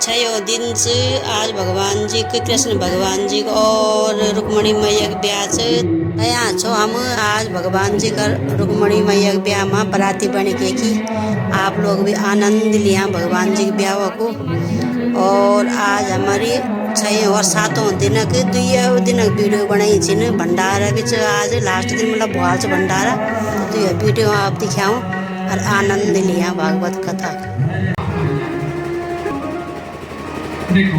छयो दिन से आज भगवान जी के कृष्ण भगवान जी को और रुक्मणी मैया के ब्याह से यहाँ छो हम आज भगवान जी का रुक्मणी मैया के ब्याह में बराती बन के की आप लोग भी आनंद लिया भगवान जी के ब्याह को। और आज हमारी 6 और 7 दिन के 2 दिन वीडियो बनाई थी भंडारा भी आज लास्ट दिन मतलब बुहार से भंडारा तो यह वीडियो आप दिखाऊँ और आनंद लिया भागवत कथा। देखो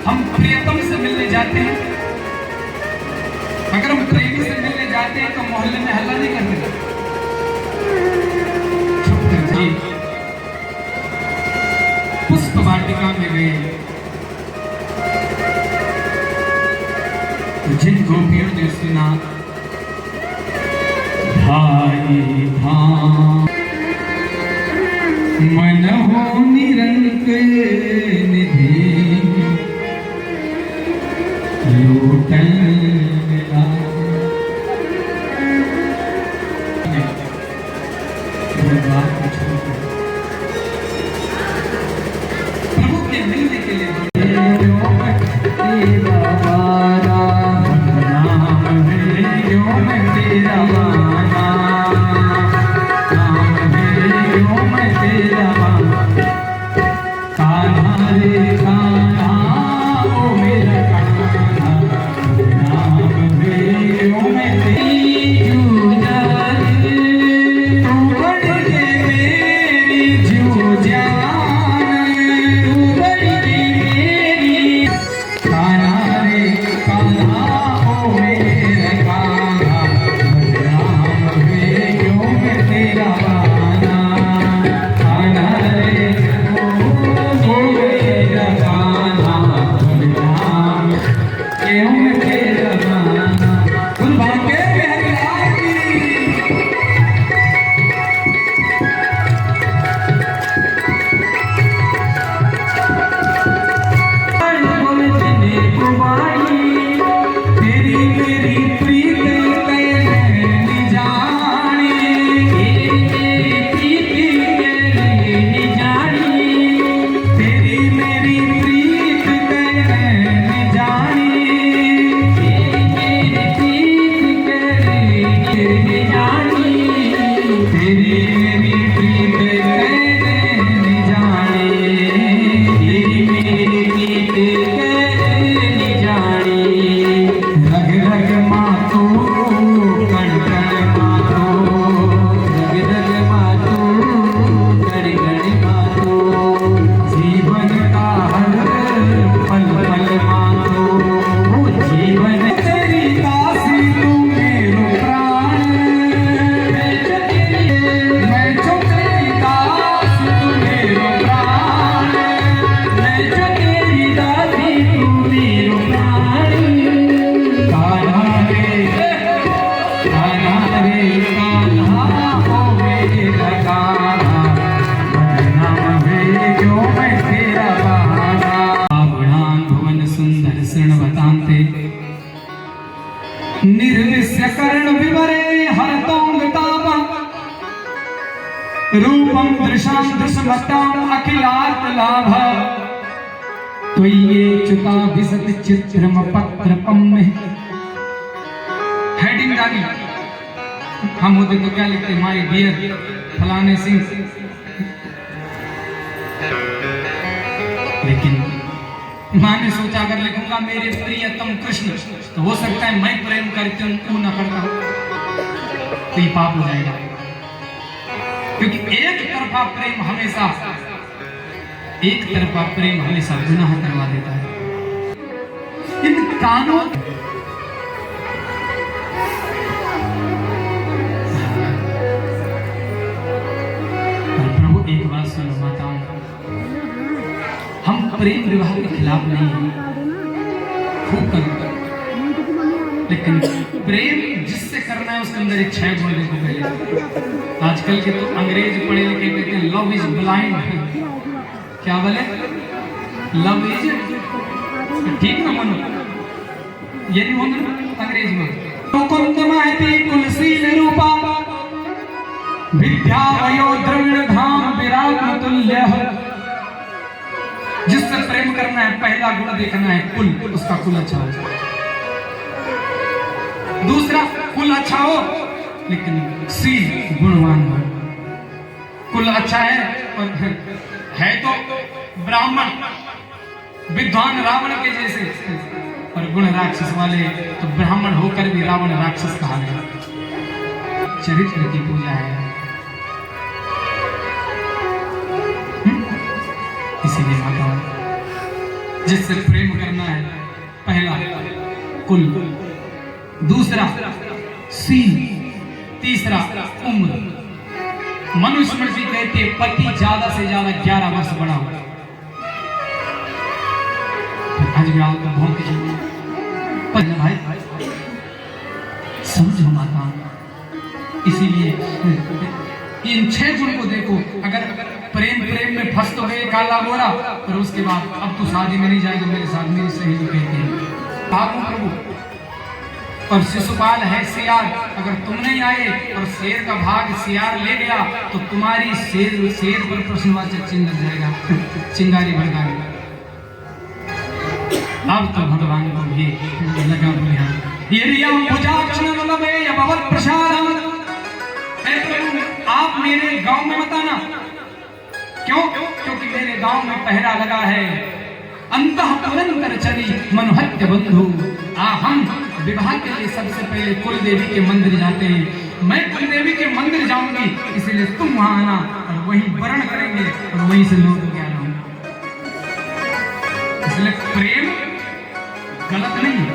हम प्रियतम से मिलने जाते हैं, अगर हम प्रेमी से मिलने जाते हैं तो मोहल्ले में हल्ला नहीं करते, चुप कर जी। पुष्प वाटिका में गए तो जिन गोपियों ने सुना भाई भाई मन हो निरंतर निधि लूटन मिला प्रभु के मिलने के लिए रूपम दृशां दृश्यमतां अखिलार्थ लाभ तो ये चुका विसत चित्रम पत्रपम में हेडिंग डाली हम होते तो क्या लिखते माय डियर फलाने सिंह, लेकिन माँ ने सोचा अगर लिखूंगा मेरे प्रियतम कृष्ण तो हो सकता है मैं प्रेम करती हूँ तू न करता हूँ तो ये पाप हो जाएगा, क्योंकि एक तरफा प्रेम हमेशा गुनाह करवा देता है। इन कानों प्रभु एक बात सुनो माताओं, हम प्रेम विवाह के खिलाफ नहीं हैं, खूब करो, लेकिन प्रेम जिससे करना है उसके अंदर एक छह गुण देखो पहले। आजकल के तो अंग्रेज पढ़े लिखे कहते हैं लव इज ब्लाइंड, क्या बोले लव इज ठीक ना मनो, ये नहीं होगा अंग्रेज में। तो कुंदमहती कुलशील रूपा विद्या वयो द्रविड़ धाम विराट तुल्य जिससे प्रेम करना है पहला गुण देखना है कुल, उसका कुल अच्छा हो। दूसरा, कुल अच्छा हो लेकिन सील गुणवान हो। कुल अच्छा है और है तो ब्राह्मण विद्वान रावण के जैसे, और गुण राक्षस वाले तो ब्राह्मण होकर भी रावण राक्षस कहा गया। चरित्र की पूजा है, इसीलिए माता जिससे प्रेम करना है पहला कुल, दूसरा सील, तीसरा उम्र। मनुस्मृति कहती है पति ज्यादा से ज्यादा 11 वर्ष बड़ा हो। आज भी आपको बहुत भाई समझो माता, इसीलिए इन 6 गुण को देखो। अगर प्रेम में फंस तो गए काला गोरा, पर उसके बाद अब तो शादी में नहीं जाएगा मेरे साथ, मेरी सहेली कहती है भागो प्रभु। और शिशुपाल है सियार, अगर तुम नहीं आए और शेर का भाग सियार ले गया तो तुम्हारी शेर पर प्रश्नवाचक चिन्ह लग जाएगा, चिंगारी भड़का देगा। अब तो भगवान को भी लगा बोलिया आप मेरे गांव में मत आना। क्यों? क्योंकि मेरे गांव में पहरा लगा है। अंतःपुरंतर चरी मनुहत्य बंधु। हम विवाह के लिए सबसे पहले कुल देवी के मंदिर जाते हैं। मैं कुल देवी के मंदिर जाऊंगी, इसलिए तुम वहां आना और वहीं वर्ण करेंगे और वहीं से लौट के आना। इसलिए प्रेम गलत नहीं है।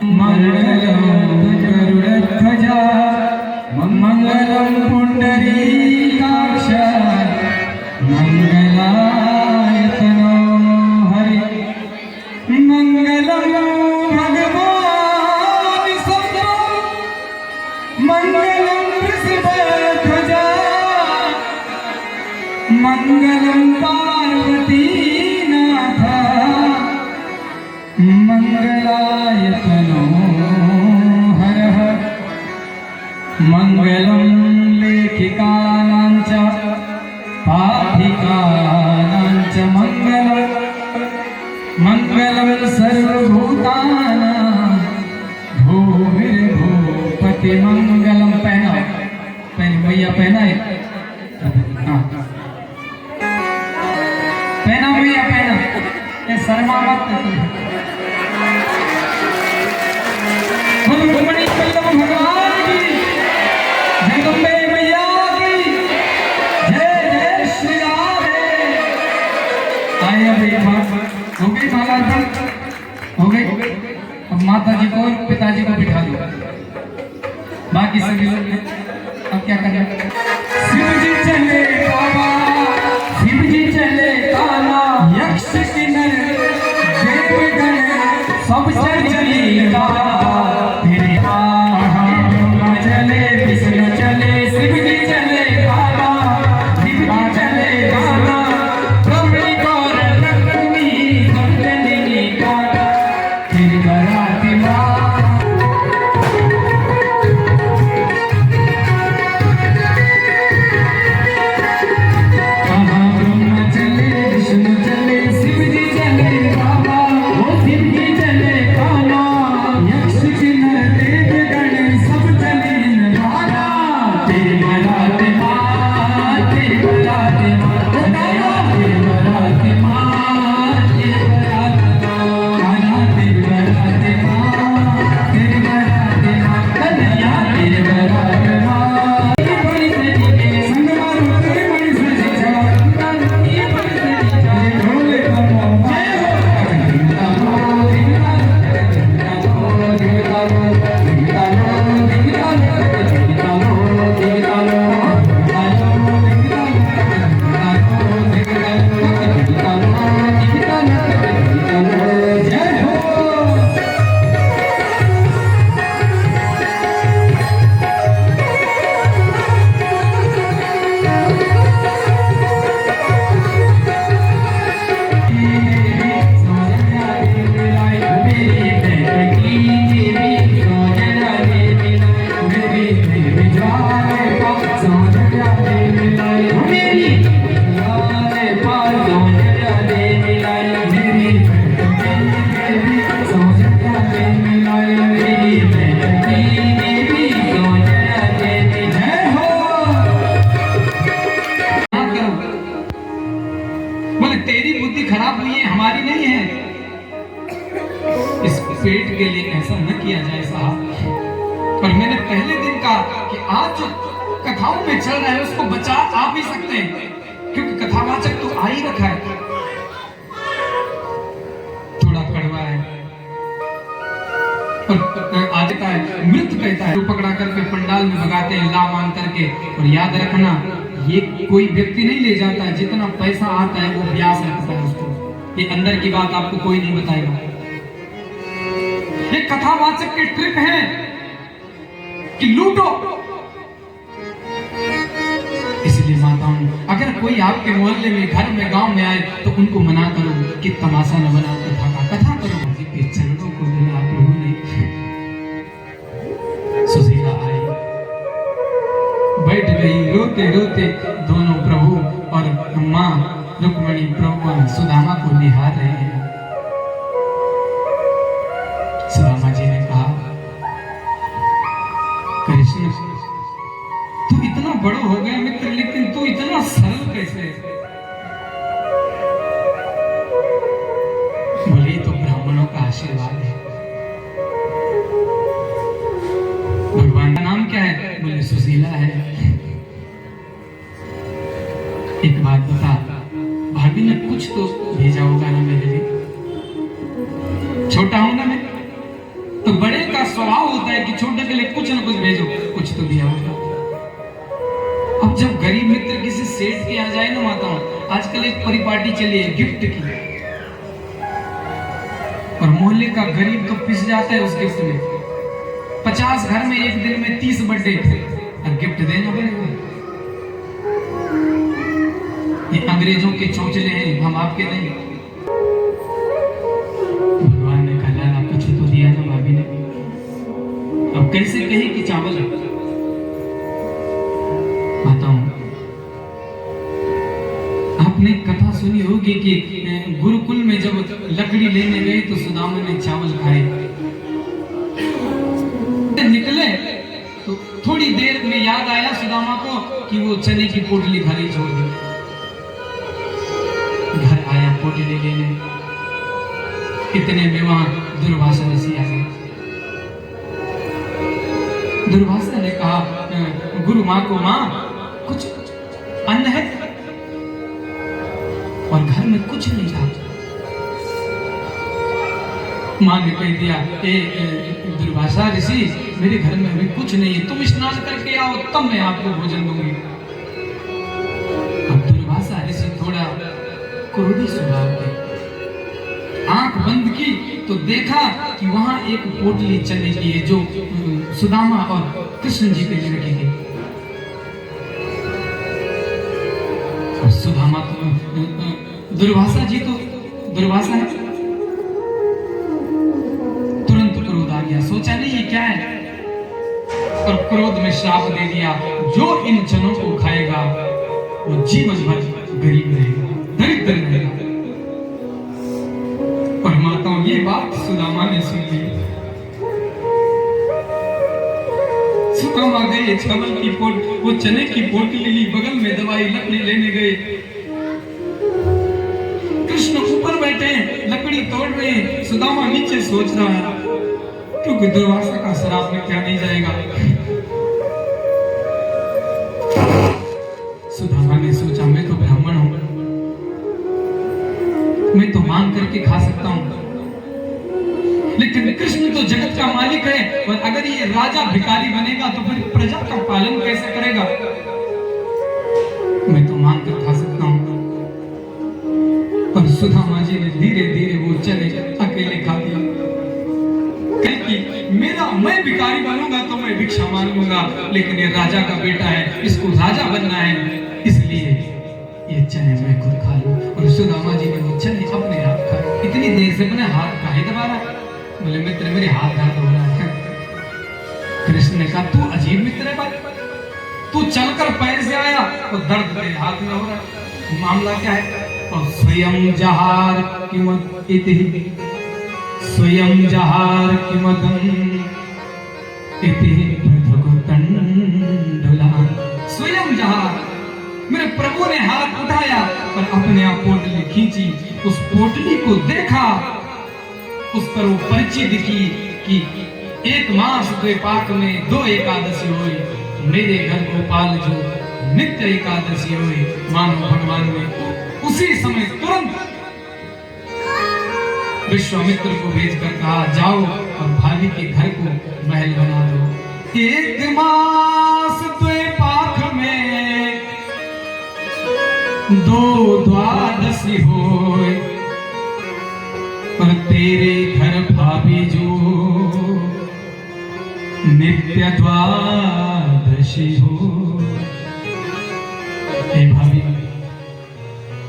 मंगलम गरुड़ध्वजा मंगलम पुंडरीकाक्ष मंगलायतनो हरि मंगलम भगवान शंकर मंगलम वृषभध्वजा मंगलम पार्वती नाथ मंगलायतनो हरः मंगलम लेखिकानां च पाठिकानां च मंगलम मंगलम सर्वभूतानां भूमिर्भूपति मंगलम। पहना भैया पहना है, हाँ पहना भैया पहना, ये शर्मा मत रुक्मणी वल्लभ भगवान की, जगदम्बे मैया की जय, जय श्री राधे। आइए अभी हो गई माला अर्पण हो गई। अब माता जी को और पिताजी को बिठा दो, बाकी सभी लोग अब क्या करना। शिव जी चले बाबा, शिव जी चले काला, यक्ष किन्नर देवगण सब चली बाबा। फिर ब्रह्मा चले, विष्णु चले, शिव जी चले काला, शिव जी चले काला, ब्रह्मणी कौर लक्ष्मी सब चली काला। फिर बराती माँ पेट के लिए ऐसा न किया जाए साहब। और मैंने पहले दिन कहा कि आज जो कथाओं में चल रहा है उसको बचा आप भी सकते हैं, क्योंकि कथावाचक तो आ ही रखा है। थोड़ा कड़वा है और आजता है, मृत कहता है, तो पकड़ा करके पंडाल में भगाते हैं ला मान करके। और याद रखना, ये कोई व्यक्ति नहीं ले जाता है, जितना पैसा आता है वो ब्याज रखता है उसको। ये अंदर की बात आपको कोई नहीं बताएगा। ये कथावाचक के ट्रिक है कि लूटो। इसलिए माताओं, अगर कोई आपके मोहल्ले में, घर में, गांव में आए तो उनको मना करो कि तमाशा न बनाओ, कथा का कथा करो। के चरणों को मिला प्रभु ने। सुशीला आई, बैठ गई, रोते रोते दोनों प्रभु और माँ रुक्मणी प्रभु सुदामा को निहार रहे हैं। सुदामा जी ने कहा, कृष्ण तू इतना बड़ा हो गया मित्र, लेकिन तू इतना सरल कैसे? बोले तो ब्राह्मणों का आशीर्वाद है। भगवान का नाम क्या है? बोले सुशीला है। एक बात बता, भाभी ने कुछ तो भेजा होगा ना मेरे लिए। छोटा हूं ना मैं, तो बड़े जब गरीब मित्र किसी सेठ के यहाँ जाए ना माताओं, आजकल एक परिपाटी चली है गिफ्ट की, और मोहल्ले का गरीब तो पिस जाता है उस गिफ्ट में। 50 घर में एक दिन में 30 बर्थडे और गिफ्ट देना पड़ेगा। ये अंग्रेजों के चौचले हैं, हम आपके नहीं। भगवान ने कहा यार आप कुछ तो दिया ना भाभी ने, अब कैसे कही कि चावल बताऊं। आपने कथा सुनी होगी कि गुरुकुल में जब लकड़ी लेने गए तो सुदामा ने चावल खाए, निकले तो थोड़ी देर में याद आया सुदामा को कि वो चने की पोटली खाली छोड़ दी। घर आया पोटली लेने, इतने में वहां दुर्वासा ऋषि आ गए। दुर्वासा ने कहा गुरु माँ को, माँ कुछ अन्न है? और घर में कुछ नहीं था। माँ ने कह दिया दुर्वासा ऋषि मेरे घर में अभी कुछ नहीं है, तुम स्नान करके आओ तब मैं आपको भोजन दूंगी। अब दुर्वासा ऋषि थोड़ा क्रोधी स्वभाव के, आंख बंद की तो देखा कि वहां एक पोटली चने की है जो सुदामा और कृष्ण जी के लिए रखी गई। और सुदामा तो दुर्वासा जी तो दुर्वासा है, तुरंत क्रोध आ गया, सोचा नहीं ये क्या है, और क्रोध में श्राप दे दिया जो इन चनों को खाएगा वो जीवन भर गरीब रहेगा, दरिद्र रहेगा। और माताओं ये बात सुदामा ने सुन ली। सुदामा गए चावल की वो चने की पोटली ली, बगल में दवाई लकड़ी लेने गए। कृष्ण ऊपर बैठे लकड़ी तोड़ रहे, सुदामा नीचे सोच रहा है क्योंकि दुर्वासा का श्राप में क्या नहीं जाएगा। सुदामा ने सोचा मैं तो ब्राह्मण हूं, मैं तो मांग करके खा सकता हूं, लेकिन कृष्ण तो जगत का मालिक है, और अगर ये राजा भिखारी बनेगा तो फिर प्रजा का पालन कैसे करेगा। मैं तो मांग कर खा सकता हूं। और सुदामा जी ने धीरे धीरे वो चने अकेले खा दिया। मैं भिखारी बनूंगा तो मैं भिक्षा मांगूंगा, लेकिन ये राजा का बेटा है, इसको राजा बनना है, इसलिए ये चने मैं खुद खा लूं। और सुदामा जी ने वो चने अपने हाथ खाए। इतनी देर से अपने हाथ काहे दबा रहा है? बोले मित्र मेरे हाथ दर्द हो रहा है। कृष्ण ने कहा तू अजीब मित्र है भाई, तू चलकर पैर से आया तो दर्द तेरे हाथ में हो रहा है, मामला क्या है? और स्वयं जहार किमत इति, स्वयं जहार किमतम इति पृथुकुतंडुला। स्वयं जहार, मेरे प्रभु ने हाथ उठाया और अपने आप पोटली खींची, उस पोटली को देखा, उस पर वो पर्ची दिखी कि 1 मास 2 पाक में 2 एकादशी हुई, मेरे घर गोपाल जो नित्य एकादशी हुई। मानो भगवान ने उसी समय तुरंत विश्वामित्र को भेजकर कहा जाओ और भाभी के घर को महल बना दो। 1 मास 2 पाक में 2 द्वादशी होए, और तेरे घर भाभी जो नित्य द्वादशी हो। हे भाभी,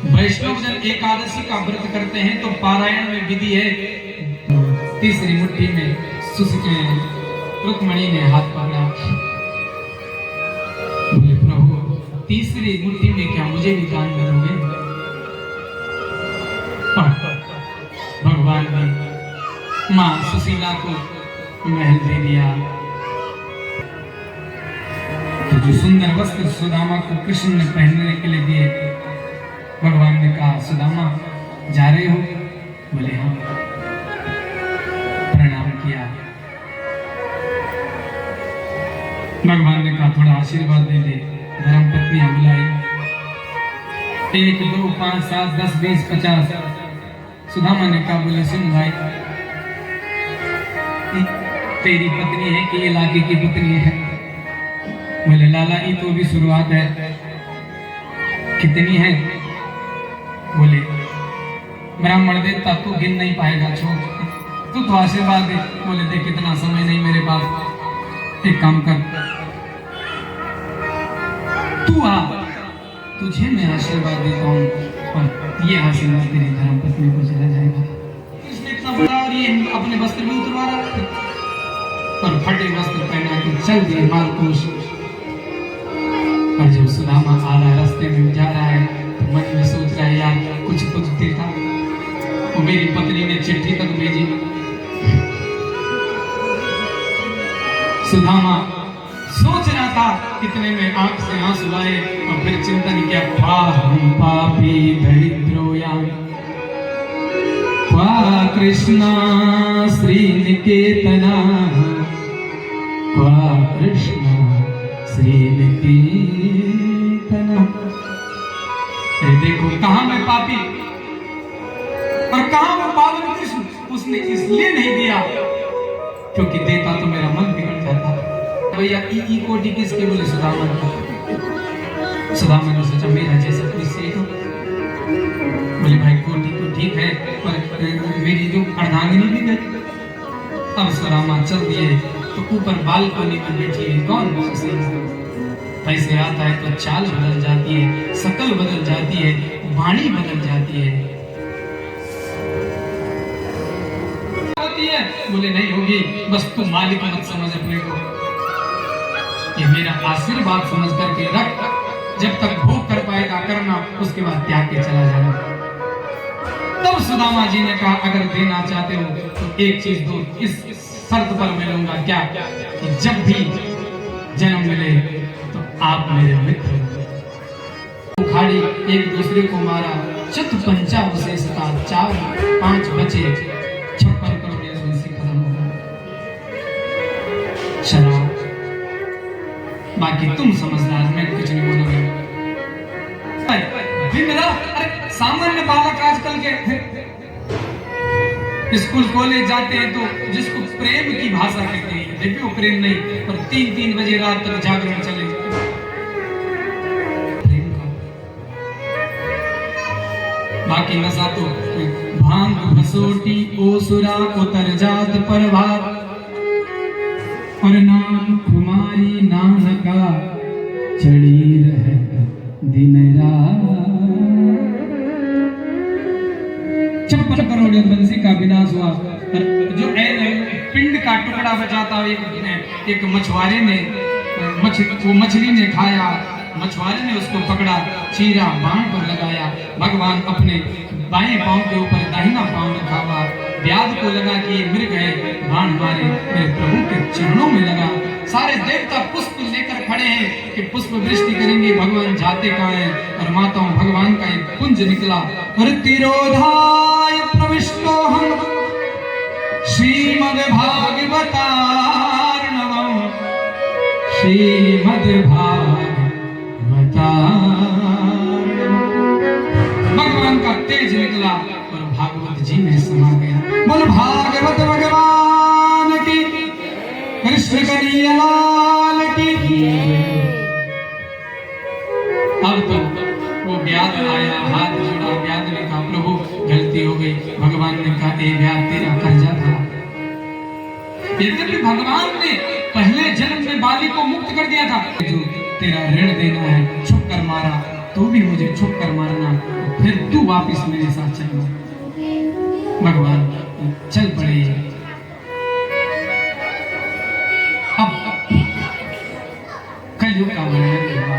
वैष्णव जन एकादशी का व्रत करते हैं तो पारायण में विधि है, तीसरी मुट्ठी में रुक्मणी ने हाथ पकड़ा। बोले प्रभु तीसरी मुट्ठी में क्या मुझे भी दान करोगे? भगवान ने मां सुशीला को महल दे दिया। तो जो सुंदर वस्त्र सुदामा को कृष्ण ने पहनने के लिए दिए, भगवान ने कहा सुदामा जा रहे हो? बोले हाँ। प्रणाम किया। भगवान ने कहा थोड़ा आशीर्वाद दे दे। धर्म पत्नियां बुलाई, 1 2 5 7 10 20 50। सुदामा ने कहा बोले सुन भाई, तेरी पत्नी है कि इलाके की पत्नी है? बोले लाला ये तो भी शुरुआत है, कितनी है? बोले ब्राह्मण देवता तू गिन नहीं पाएगा, छोड़ तू तो आशीर्वाद दे। बोले देख कितना समय नहीं मेरे पास, एक काम कर तू आ, तुझे मैं आशीर्वाद देता हूँ और ये आशीर्वाद तेरी धर्म पत्नी को चला जाएगा। इसने इतना बड़ा और ये अपने वस्त्र में उतरवा रहा और फटे वस्त्र पहना के चल दिए मालकोश। और जब सुदामा आ रहा है, रास्ते में जा रहा है, तो मन में सोच रहा है यार कुछ देखा, वो मेरी पत्नी ने चिट्ठी तक भेजी। सुदामा सोच रहा था, इतने में आंख से आंसू आए और फिर चिंतन किया, हम पापी दरिद्रोयाम क्वा कृष्णा श्रीनिकेतना, क्वा कृष्णा श्रीनिकेतना। देखो कहां मैं पापी और कहां मैं पावन कृष्ण। उसने इसलिए नहीं दिया क्योंकि देता तो मेरा मन बिगड़ जाता। भैया ई कोटि किसके? बोले सुदामा। सुदामा ने सोचा मेरा जैसा कोई सेठ हो। बोले भाई कोटि तो ठीक है पर मेरी जो अर्धांगिनी भी गई। अब सुदामा चल दिए तो ऊपर बालकनी में बैठी है कौन? पैसे आता है तो चाल बदल जाती है, शकल बदल जाती है, वाणी बदल जाती है। बोले नहीं होगी, बस तू मालिक मत समझ अपने को, ये मेरा आशीर्वाद समझ करके रख, जब तक भोग कर पाएगा करना, उसके बाद त्याग के चला जाना। तब सुदामा जी ने कहा अगर देना चाहते हो तो एक चीज दो, इस शर्त पर मैं लूंगा। क्या? कि जब भी जन्म मिले तो आप मेरे मित्र उखाड़ी, एक दूसरे को मारा, चतु पंचावशेषता 4-5 बचे, 56 करोड़ बंसी खत्म हो गई। शराब बाकी तुम समझदार, मैं कुछ नहीं बोलूंगा। दिन रात अरे सामान्य बालक आजकल के स्कूल कॉलेज जाते हैं तो जिसको प्रेम की भाषा कहते हैं, देखिए वो प्रेम नहीं, पर 3-3 बजे रात तक जागरण चले। प्रेम का बाकी नशा तो भांग भसोटी ओसुरा उतर जात पर भात, और नाम कुमारी नानका चढ़ी रहे दिन रात। 56 करोड़ बंसी का विनाश हुआ। जो पिंड का टुकड़ा बचाता एक मछुआरे ने वो मछली ने खाया, मछुआरे ने उसको पकड़ा, चीरा, बाण पर लगाया। भगवान अपने बाएं पांव के ऊपर दाहिना पांव रखा हुआ, व्याध को लगा कि ये मृग है, बाण मारे, मेरे प्रभु के चरणों में लगा। सारे देवता पुष्प लेकर खड़े हैं कि पुष्प वृष्टि करेंगे, भगवान जाते कहाँ हैं? और माताओं भगवान का एक पुंज निकला। और तिरोधाय प्रविष्टो हम श्रीमद्भागवतार्णवम्, श्रीमद्भागवतार्णवम्। भगवान का तेज निकला और भागवत जी में समा गया। बोल भागवत भगवान की, कृष्ण कन्हैया लाल की। अब तो वो व्याध आया, हाथ जोड़ा, व्याध ने कहा प्रभु गलती हो गई। भगवान ने कहा ए व्याध तेरा कर्जा था। यद्यपि भगवान ने पहले जन्म में बाली को मुक्त कर दिया था, जो तेरा ऋण देना है, छुप कर मारा तो भी मुझे छुप कर मारना, तो फिर तू वापिस मेरे साथ चलना। भगवान चल पड़े। अब कलयुग का वर्णन हुआ।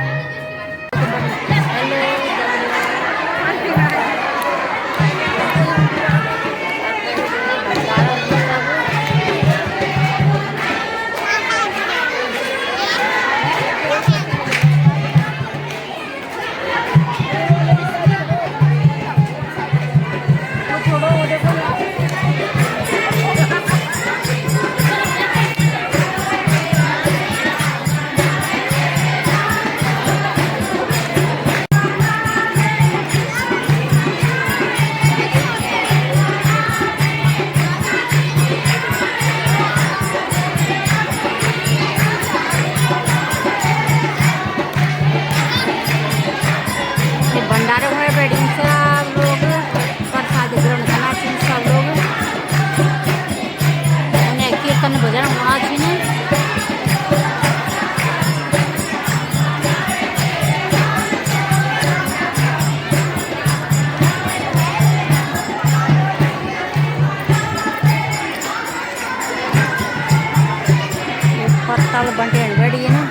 तल बंटे बैठी है ना।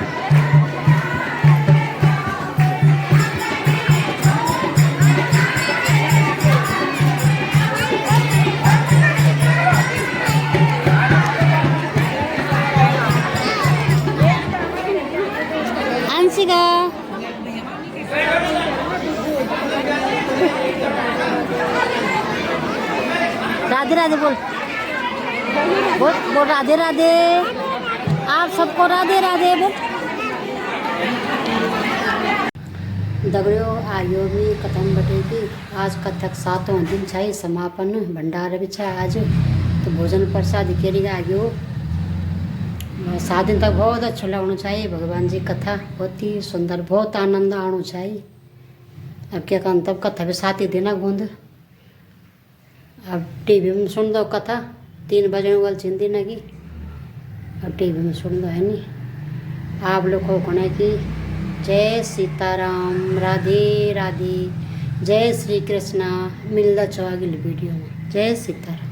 अंशिका राधे राधे बोल बोल राधे राधे। आप सबको राधे राधे बोल। दगड़ियों आयो भी कथन बटेगी। आज कथक 7वां दिन छाई समापन भंडार भी छा आज। तो भोजन प्रसाद केरी आयो 7 दिन तक बहुत अच्छा लगना चाहिए। भगवान जी कथा बहुत ही सुंदर, बहुत आनंद आना चाहिए। अब क्या कहूँ, तब कथा भी 7 ही दिन गूंद। अब टीवी में सुन दो कथा 3 बजे वाल चिंदी नगी। अब टीवी में सुन दो है नहीं। आप लोग को कहना की जय सीताराम, राधे राधे, जय श्री कृष्णा। मिलता छो अगली वीडियो में। जय सीताराम।